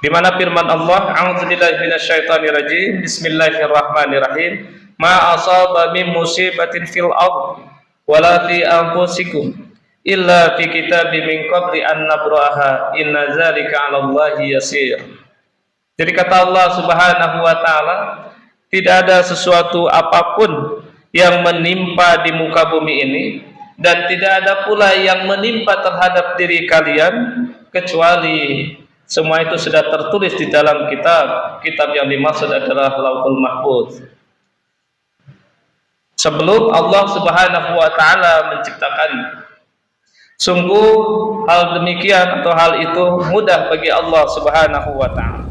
Di mana firman Allah, a'udzubillahi minasyaitonirrajim, bismillahirrahmanirrahim, ma asaba min musibatin fil ardh wala fi anfusikum illa fi kitabim min qabli an nabraha inna dzalika 'alallahi yasir. Jadi kata Allah Subhanahu wa taala, tidak ada sesuatu apapun yang menimpa di muka bumi ini dan tidak ada pula yang menimpa terhadap diri kalian kecuali semua itu sudah tertulis di dalam kitab yang dimaksud adalah Lauhul Mahfuz. Sebelum Allah Subhanahu wa taala menciptakan. Sungguh hal demikian atau hal itu mudah bagi Allah Subhanahu wa taala.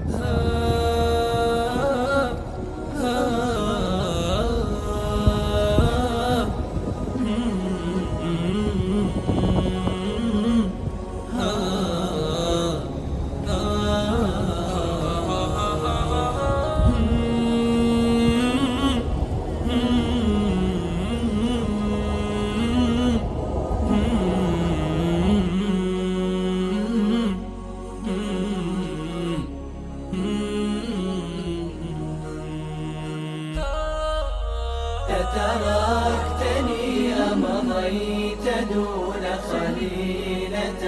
تركتني أمضيت دون خليلتك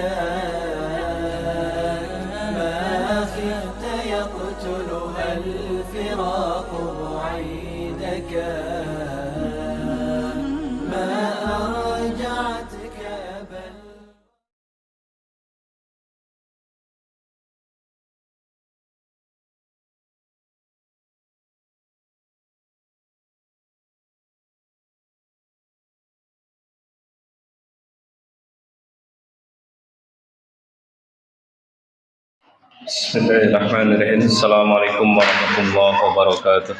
ما خفت يقتلها الفراق بعيدك ما أرجعتك بل Bismillahirrahmanirrahim. Assalamualaikum warahmatullahi wabarakatuh.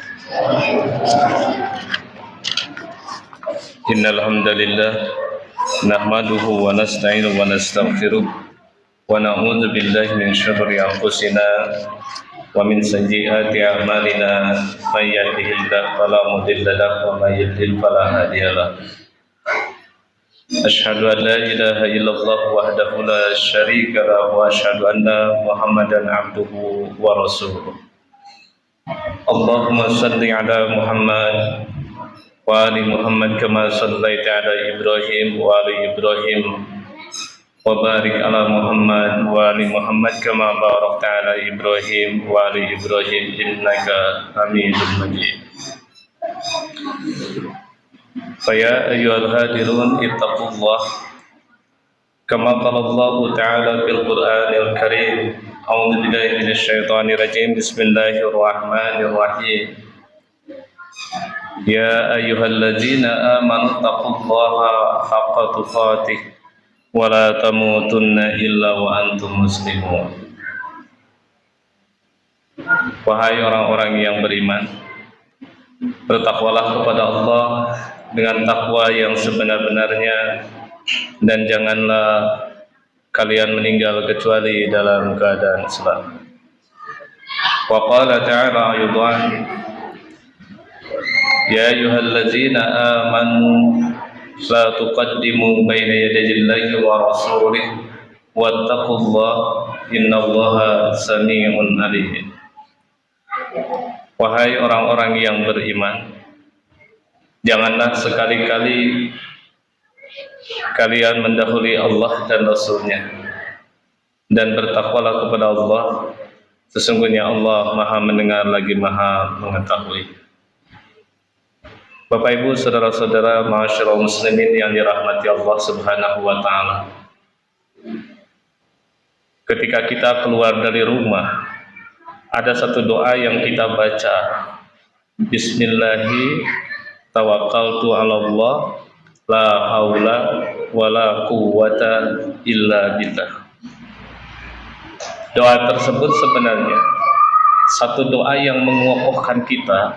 Innal hamdalillah nahmaduhu wa nasta'inuhu wa nastaghfiruh wa na'udzu billahi min syururi anfusina wa min sayyiati a'malina may yahdihillahu fala mudilla lahu wa may yudlil fala hadiya lahu. Asyhadu an la ilaha illallah wahdahu la syarika lahu wa asyhadu anna Muhammadan abduhu wa rasuluh. Allahumma shalli ala Muhammad wa ali Muhammad kama shallaita ala Ibrahim wa ali Ibrahim wa barik ala Muhammad wa ali Muhammad kama barakta ala Ibrahim wa ali Ibrahim innaka Hamidum Majid. Faya ayyuhal hadirun ittaqullah kama qala Allah ta'ala fil Qur'anil Karim. A'udzu billahi minasyaitonir rajim. Bismillahirrahmanirrahim. Ya ayyuhalladzina amanu taqullaha haqqa tuqatih wa la tamutunna illa wa antum muslimun. Wahai orang-orang yang beriman, bertakwalah kepada Allah dengan takwa yang sebenar-benarnya dan janganlah kalian meninggal kecuali dalam keadaan selamat. Wa qala ta'ala aydan, ya ayyuhalladzina amanu la tuqaddimu baina yadayillahi wa rasulih wattaqullaha innallaha samii'un 'aliim. Wahai orang-orang yang beriman, janganlah sekali-kali kalian mendahului Allah dan Rasul-Nya, dan bertakwalah kepada Allah, sesungguhnya Allah Maha mendengar lagi Maha mengetahui. Bapak Ibu, saudara-saudara, ma'asyiral muslimin yang dirahmati Allah Subhanahu wa taala. Ketika kita keluar dari rumah, ada satu doa yang kita baca. Bismillahi tawakkaltu 'ala Allah la haula wala quwwata illa billah. Doa tersebut sebenarnya satu doa yang mengokohkan kita,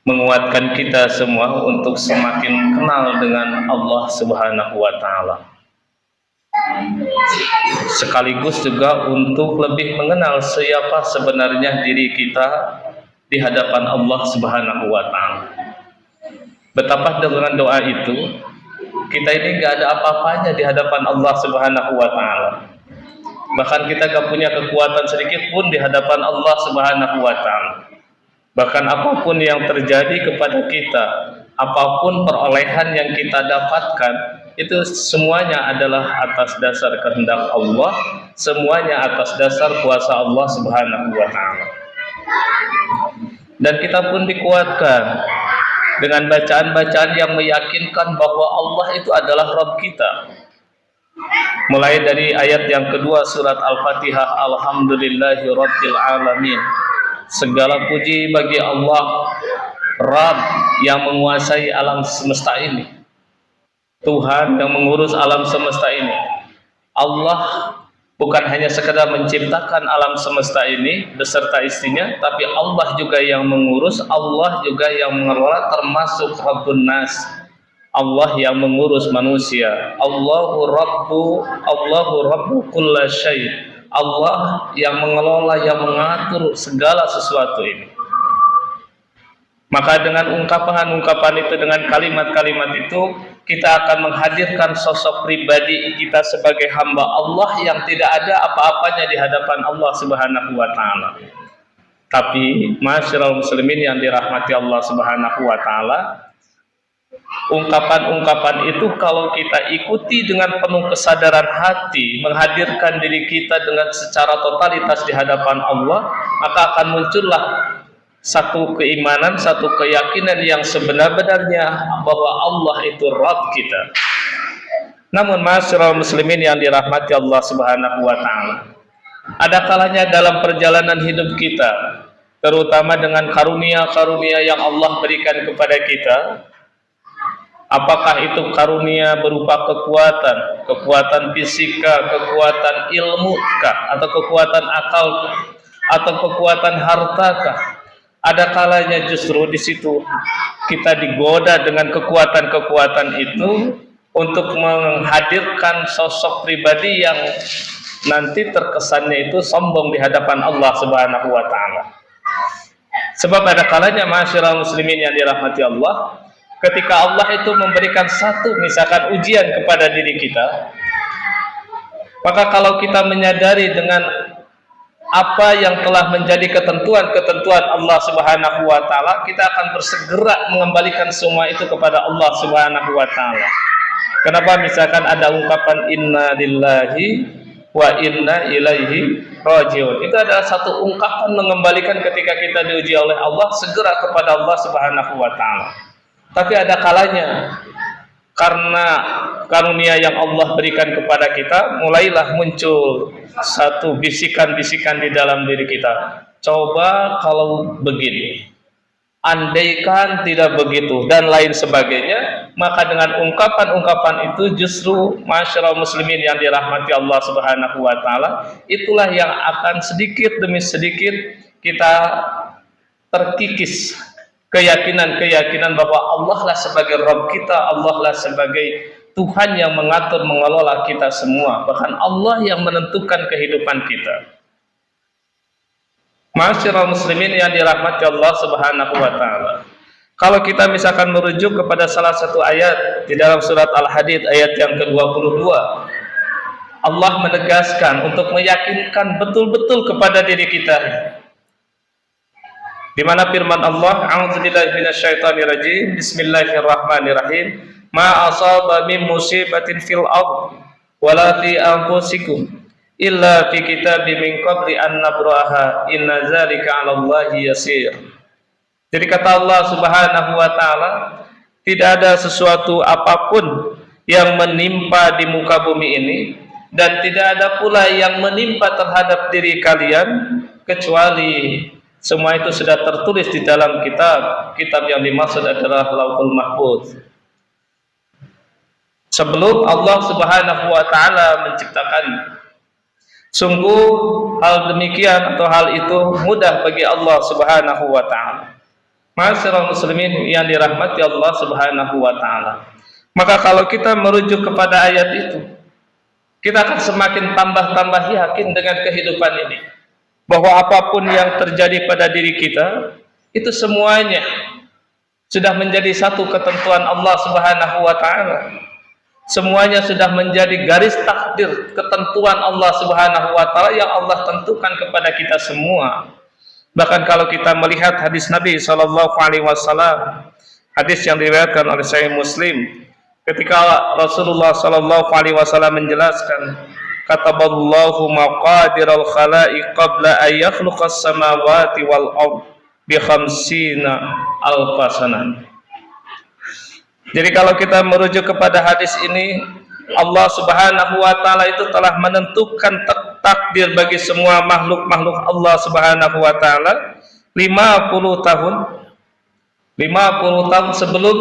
menguatkan kita semua untuk semakin kenal dengan Allah Subhanahu wa taala. Sekaligus juga untuk lebih mengenal siapa sebenarnya diri kita di hadapan Allah Subhanahu wa taala. Betapa dengan doa itu kita ini gak ada apa-apanya di hadapan Allah Subhanahu wa taala. Bahkan kita gak punya kekuatan sedikit pun di hadapan Allah Subhanahu wa Ta'ala. Bahkan apapun yang terjadi kepada kita, apapun perolehan yang kita dapatkan, itu semuanya adalah atas dasar kehendak Allah, semuanya atas dasar kuasa Allah Subhanahu wa Ta'ala. Dan kita pun dikuatkan dengan bacaan-bacaan yang meyakinkan bahwa Allah itu adalah Rabb kita. Mulai dari ayat yang kedua surat Al-Fatihah, Alhamdulillahi Rabbil Alamin. Segala puji bagi Allah, Rabb yang menguasai alam semesta ini, Tuhan yang mengurus alam semesta ini. Allah bukan hanya sekedar menciptakan alam semesta ini beserta istrinya, tapi Allah juga yang mengurus, Allah juga yang mengelola, termasuk Rabbun Nas, Allah yang mengurus manusia. Allahu Rabbu kulla syai'. Allah yang mengelola, yang mengatur segala sesuatu ini. Maka dengan ungkapan-ungkapan itu, dengan kalimat-kalimat itu, kita akan menghadirkan sosok pribadi kita sebagai hamba Allah yang tidak ada apa-apanya di hadapan Allah Subhanahu wa Ta'ala. Tapi masyarul muslimin yang dirahmati Allah Subhanahu wa Ta'ala, ungkapan-ungkapan itu kalau kita ikuti dengan penuh kesadaran hati, menghadirkan diri kita dengan secara totalitas di hadapan Allah, maka akan muncullah satu keimanan, satu keyakinan yang sebenar-benarnya bahwa Allah itu Rabb kita. Namun masyarul muslimin yang dirahmati Allah Subhanahu wa Ta'ala, ada kalanya dalam perjalanan hidup kita, terutama dengan karunia-karunia yang Allah berikan kepada kita, apakah itu karunia berupa kekuatan fisika, kekuatan ilmu-kah, atau kekuatan akal, atau kekuatan harta-kah? Ada kalanya justru di situ kita digoda dengan kekuatan-kekuatan itu untuk menghadirkan sosok pribadi yang nanti terkesannya itu sombong di hadapan Allah Subhanahu wa Ta'ala. Sebab ada kalanya masyarul muslimin yang dirahmati Allah, ketika Allah itu memberikan satu misalkan ujian kepada diri kita, maka kalau kita menyadari dengan apa yang telah menjadi ketentuan-ketentuan Allah Subhanahu wa Ta'ala, kita akan bersegera mengembalikan semua itu kepada Allah Subhanahu wa Ta'ala. Kenapa misalkan ada ungkapan inna lillahi wa inna ilaihi rajiun, itu adalah satu ungkapan mengembalikan ketika kita diuji oleh Allah, segera kepada Allah Subhanahu wa Ta'ala. Tapi ada kalanya karena karunia yang Allah berikan kepada kita, mulailah muncul satu bisikan-bisikan di dalam diri kita. Coba kalau begini, andaikan tidak begitu, dan lain sebagainya. Maka dengan ungkapan-ungkapan itu justru masyarul muslimin yang dirahmati Allah Subhanahu wa Ta'ala, itulah yang akan sedikit demi sedikit kita terkikis keyakinan bahwa Allah lah sebagai Rabb kita, Allah lah sebagai Tuhan yang mengatur, mengelola kita semua, bahkan Allah yang menentukan kehidupan kita. Masyarul muslimin yang dirahmati Allah Subhanahu wa Ta'ala, kalau kita misalkan merujuk kepada salah satu ayat di dalam surat Al-Hadid ayat yang ke-22, Allah menegaskan untuk meyakinkan betul-betul kepada diri kita, di mana firman Allah, a'udzubillahi minasyaitonirrajim, bismillahirrahmanirrahim, ma asaba min musibatin fil ardh wala fi anfusikum illa fi kitabim min qabli an nabraha inna dzalika 'alallahi yasir. Jadi kata Allah Subhanahu wa Ta'ala, tidak ada sesuatu apapun yang menimpa di muka bumi ini, dan tidak ada pula yang menimpa terhadap diri kalian, kecuali semua itu sudah tertulis di dalam kitab yang dimaksud adalah Lauhul Mahfuz. Sebelum Allah Subhanahu wa Ta'ala menciptakan. Sungguh hal demikian atau hal itu mudah bagi Allah Subhanahu wa Ta'ala. Masyarul muslimin yang dirahmati Allah Subhanahu wa Ta'ala, maka kalau kita merujuk kepada ayat itu, kita akan semakin tambah yakin dengan kehidupan ini, bahwa apapun yang terjadi pada diri kita itu semuanya sudah menjadi satu ketentuan Allah Subhanahu wa Ta'ala. Semuanya sudah menjadi garis takdir, ketentuan Allah Subhanahu wa taala yang Allah tentukan kepada kita semua. Bahkan kalau kita melihat hadis Nabi sallallahu alaihi wasallam, hadis yang diriwayatkan oleh Sahih Muslim, ketika Rasulullah sallallahu alaihi wasallam menjelaskan, kataballahu maqadiral khalaiq qabla an yakhluqas samawati wal ard bi khamsina alfasanah. Jadi kalau kita merujuk kepada hadis ini, Allah Subhanahu wa taala itu telah menentukan takdir bagi semua makhluk-makhluk Allah Subhanahu wa taala 50 tahun. 50 tahun sebelum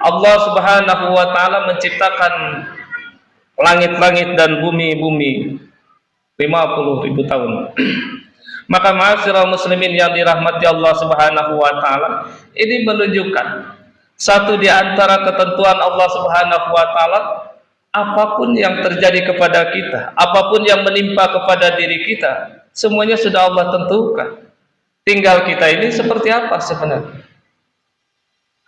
Allah Subhanahu wa taala menciptakan langit-langit dan bumi-bumi. 50.000 tahun. Maka ma'asyiral muslimin yang dirahmati Allah Subhanahu wa taala, ini menunjukkan satu di antara ketentuan Allah Subhanahu wa taala, apapun yang terjadi kepada kita, apapun yang menimpa kepada diri kita, semuanya sudah Allah tentukan. Tinggal kita ini seperti apa sebenarnya.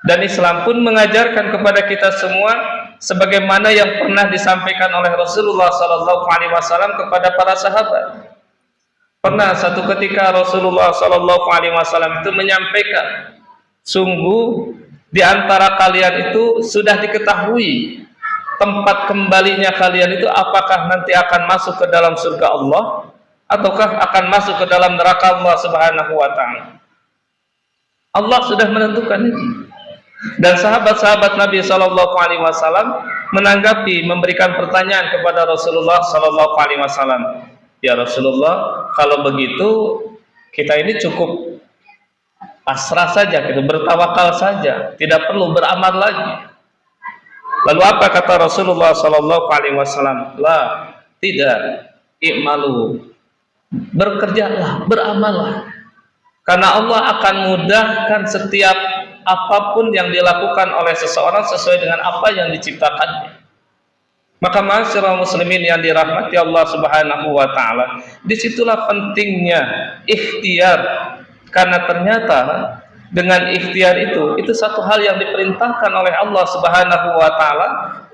Dan Islam pun mengajarkan kepada kita semua sebagaimana yang pernah disampaikan oleh Rasulullah sallallahu alaihi wasallam kepada para sahabat. Pernah satu ketika Rasulullah sallallahu alaihi wasallam itu menyampaikan, sungguh di antara kalian itu sudah diketahui tempat kembalinya kalian itu, apakah nanti akan masuk ke dalam surga Allah ataukah akan masuk ke dalam neraka Allah Subhanahu wa taala. Allah sudah menentukan itu. Dan sahabat-sahabat Nabi sallallahu alaihi wasallam menanggapi, memberikan pertanyaan kepada Rasulullah sallallahu alaihi wasallam, ya Rasulullah, kalau begitu kita ini cukup pasrah saja, gitu, bertawakal saja, tidak perlu beramal lagi. Lalu apa kata Rasulullah sallallahu alaihi wasallam? La, tidak, i'malu, bekerjalah, beramallah. Karena Allah akan mudahkan setiap apapun yang dilakukan oleh seseorang sesuai dengan apa yang diciptakannya. Maka ma'asyiral muslimin yang dirahmati Allah Subhanahu wa taala, disitulah pentingnya ikhtiar. Karena ternyata dengan ikhtiar itu satu hal yang diperintahkan oleh Allah Subhanahu wa taala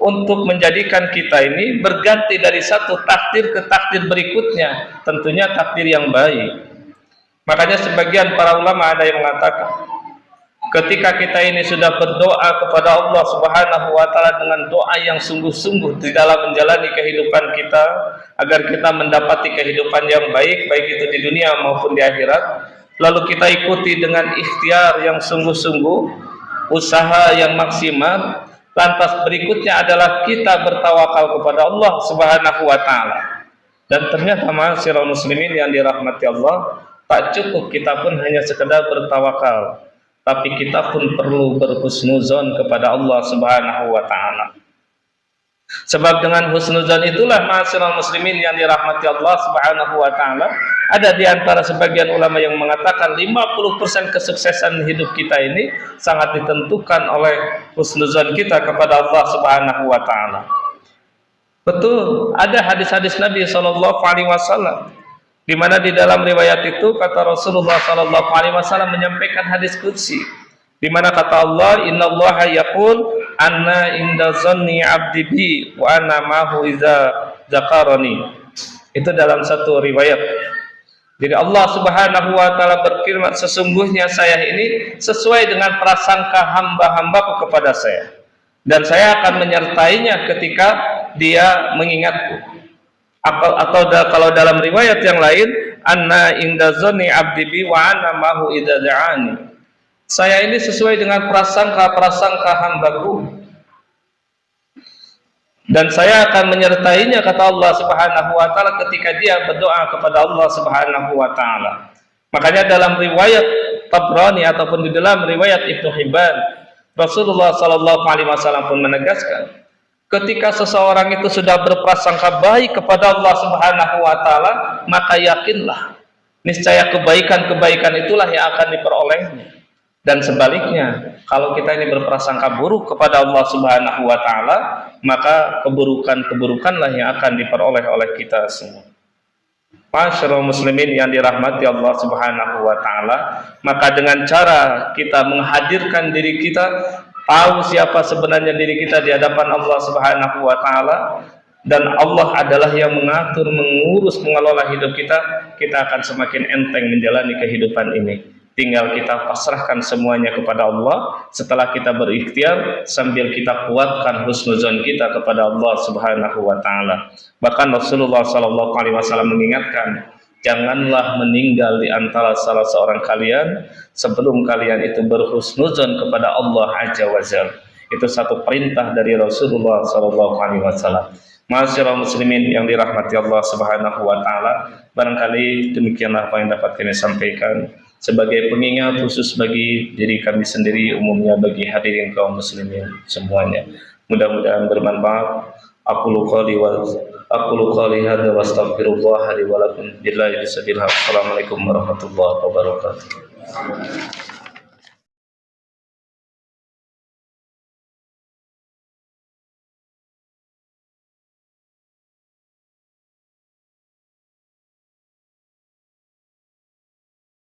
untuk menjadikan kita ini berganti dari satu takdir ke takdir berikutnya, tentunya takdir yang baik. Makanya sebagian para ulama ada yang mengatakan, ketika kita ini sudah berdoa kepada Allah Subhanahu wa taala dengan doa yang sungguh-sungguh di dalam menjalani kehidupan kita agar kita mendapati kehidupan yang baik, baik itu di dunia maupun di akhirat, lalu kita ikuti dengan ikhtiar yang sungguh-sungguh, usaha yang maksimal, lantas berikutnya adalah kita bertawakal kepada Allah Subhanahu wa taala. Dan ternyata ma'asyiral muslimin yang dirahmati Allah, tak cukup kita pun hanya sekedar bertawakal, tapi kita pun perlu berhusnuzon kepada Allah Subhanahu wa taala. Sebab dengan husnuzon itulah ma'asyiral muslimin yang dirahmati Allah Subhanahu wa taala, ada di antara sebagian ulama yang mengatakan 50% kesuksesan hidup kita ini sangat ditentukan oleh husnuzon kita kepada Allah Subhanahu wa taala. Betul, ada hadis-hadis Nabi sallallahu alaihi wasallam di mana di dalam riwayat itu kata Rasulullah sallallahu alaihi wasallam menyampaikan hadis qudsi, di mana kata Allah, innallaha yaqul anna inda zanni 'abdi bi wa ana ma'hu idza dzakarani. Itu dalam satu riwayat. Jadi Allah Subhanahu wa taala berfirman, sesungguhnya saya ini sesuai dengan prasangka hamba-hambaku kepada saya, dan saya akan menyertainya ketika dia mengingatku. Atau kalau dalam riwayat yang lain, anna inda zanni 'abdi bi wa ana ma'hu idza da'ani. Saya ini sesuai dengan prasangka hambaku, dan saya akan menyertainya, kata Allah Subhanahu wa taala, ketika dia berdoa kepada Allah Subhanahu wa taala. Makanya dalam riwayat Tabrani ataupun di dalam riwayat Ibnu Hibban, Rasulullah sallallahu alaihi wasallam pun menegaskan, ketika seseorang itu sudah berprasangka baik kepada Allah Subhanahu wa taala, maka yakinlah niscaya kebaikan-kebaikan itulah yang akan diperolehnya. Dan sebaliknya, kalau kita ini berprasangka buruk kepada Allah Subhanahu wa taala, maka keburukan-keburukanlah yang akan diperoleh oleh kita semua. Ma'asyiral muslimin yang dirahmati Allah Subhanahu wa taala, maka dengan cara kita menghadirkan diri kita tahu siapa sebenarnya diri kita di hadapan Allah Subhanahu wa taala, dan Allah adalah yang mengatur, mengurus, mengelola hidup kita, kita akan semakin enteng menjalani kehidupan ini. Tinggal kita pasrahkan semuanya kepada Allah setelah kita berikhtiar, sambil kita kuatkan husnuzon kita kepada Allah Subhanahu wa taala. Bahkan Rasulullah sallallahu alaihi wasallam mengingatkan, janganlah meninggal di antara salah seorang kalian sebelum kalian itu berhusnuzon kepada Allah Azza wa Jalla. Itu satu perintah dari Rasulullah sallallahu alaihi wasallam. Ma'asyiral muslimin yang dirahmati Allah Subhanahu wa taala, barangkali demikianlah apa yang dapat kami sampaikan sebagai pengingat khusus bagi diri kami sendiri, umumnya bagi hadirin kaum muslimin semuanya. Mudah-mudahan bermanfaat. Aqulu qali hadza wa astaghfirullah li wa lakum billahi bismillah. Assalamualaikum warahmatullahi wabarakatuh.